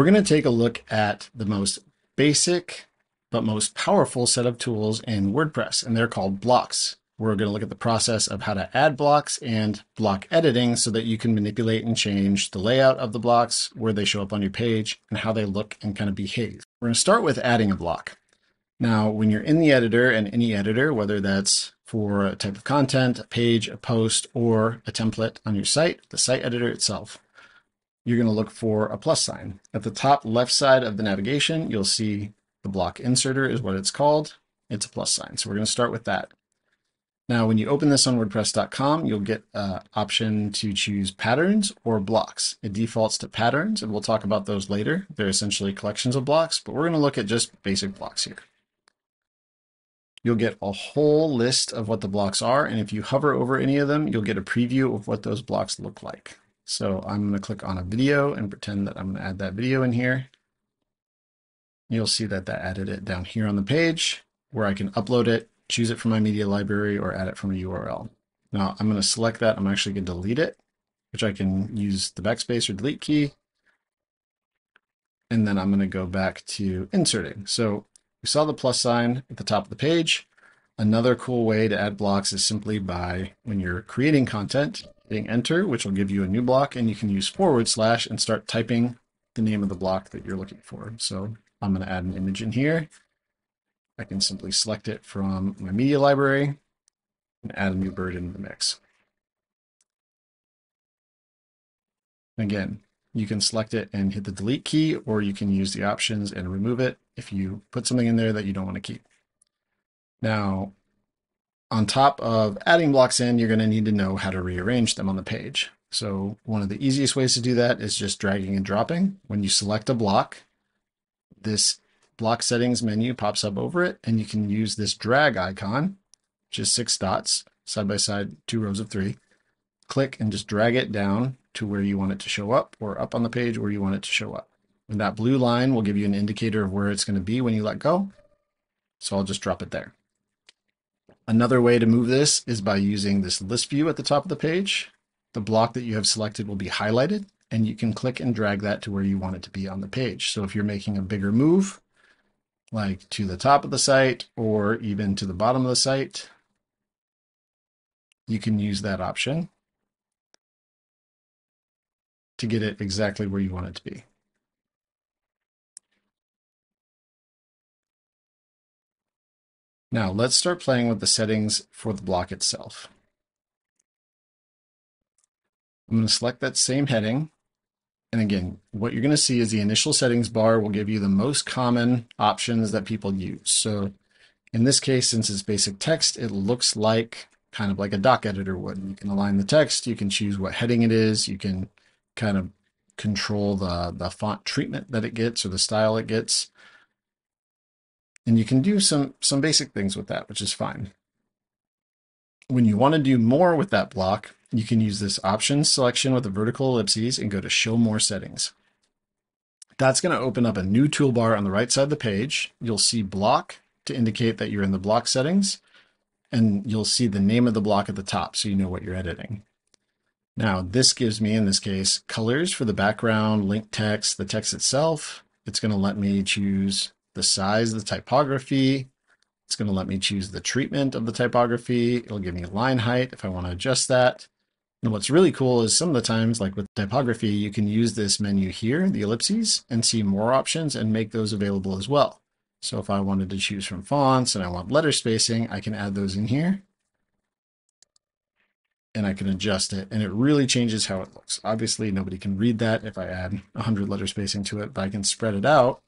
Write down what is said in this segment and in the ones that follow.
we're going to take a look at the most basic but most powerful set of tools in WordPress, and they're called blocks. We're going to look at the process of how to add blocks and block editing so that you can manipulate and change the layout of the blocks, where they show up on your page, and how they look and kind of behave. We're going to start with adding a block. Now, when you're in the editor, and any editor, whether that's for a type of content, a page, a post, or a template on your site, the site editor itself, you're going to look for a plus sign. At the top left side of the navigation, you'll see the block inserter is what it's called. It's a plus sign. So we're going to start with that. Now, when you open this on WordPress.com, you'll get an option to choose patterns or blocks. It defaults to patterns, and we'll talk about those later. They're essentially collections of blocks, but we're going to look at just basic blocks here. You'll get a whole list of what the blocks are, and if you hover over any of them, you'll get a preview of what those blocks look like. So I'm going to click on a video and pretend that I'm going to add that video in here. You'll see that that added it down here on the page where I can upload it, choose it from my media library, or add it from a URL. Now I'm going to select that. I'm actually going to delete it, which I can use the backspace or delete key. And then I'm going to go back to inserting. So we saw the plus sign at the top of the page. Another cool way to add blocks is simply by, when you're creating content, hitting enter, which will give you a new block, and you can use / and start typing the name of the block that you're looking for. So I'm going to add an image in here. I can simply select it from my media library and add a new bird into the mix. Again, you can select it and hit the delete key, or you can use the options and remove it if you put something in there that you don't want to keep. Now, on top of adding blocks in, you're going to need to know how to rearrange them on the page. So one of the easiest ways to do that is just dragging and dropping. When you select a block, this block settings menu pops up over it, and you can use this drag icon, which is 6 dots, side by side, 2 rows of 3. Click and just drag it down to where you want it to show up, or up on the page where you want it to show up. And that blue line will give you an indicator of where it's going to be when you let go. So I'll just drop it there. Another way to move this is by using this list view at the top of the page. The block that you have selected will be highlighted, and you can click and drag that to where you want it to be on the page. So if you're making a bigger move, like to the top of the site or even to the bottom of the site, you can use that option to get it exactly where you want it to be. Now let's start playing with the settings for the block itself. I'm going to select that same heading. And again, what you're going to see is the initial settings bar will give you the most common options that people use. So in this case, since it's basic text, it looks like kind of like a doc editor would. You can align the text, you can choose what heading it is, you can kind of control the font treatment that it gets or the style it gets. And you can do some basic things with that, which is fine. When you want to do more with that block, you can use this options selection with the vertical ellipses and go to show more settings. That's going to open up a new toolbar on the right side of the page. You'll see block to indicate that you're in the block settings, and you'll see the name of the block at the top so you know what you're editing. Now, this gives me, in this case, colors for the background, link text, the text itself. It's going to let me choose the size, the typography. It's going to let me choose the treatment of the typography. It'll give me line height if I want to adjust that. And what's really cool is some of the times, like with typography, you can use this menu here, the ellipses, and see more options and make those available as well. So if I wanted to choose from fonts and I want letter spacing, I can add those in here. And I can adjust it, and it really changes how it looks. Obviously, nobody can read that if I add 100 letter spacing to it, but I can spread it out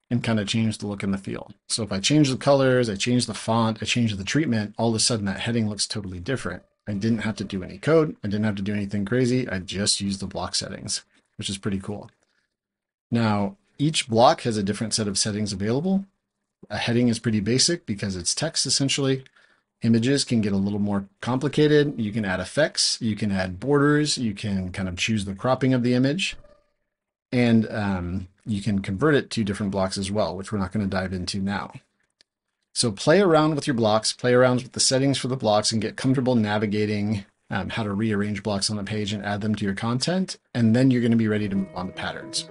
and kind of change the look and the feel. So if I change the colors, I change the font, I change the treatment, all of a sudden that heading looks totally different. I didn't have to do any code. I didn't have to do anything crazy. I just used the block settings, which is pretty cool. Now, each block has a different set of settings available. A heading is pretty basic because it's text essentially. Images can get a little more complicated. You can add effects, you can add borders, you can kind of choose the cropping of the image, and you can convert it to different blocks as well, which we're not going to dive into now. So play around with your blocks, play around with the settings for the blocks, and get comfortable navigating how to rearrange blocks on the page and add them to your content. And then you're going to be ready to move on to patterns.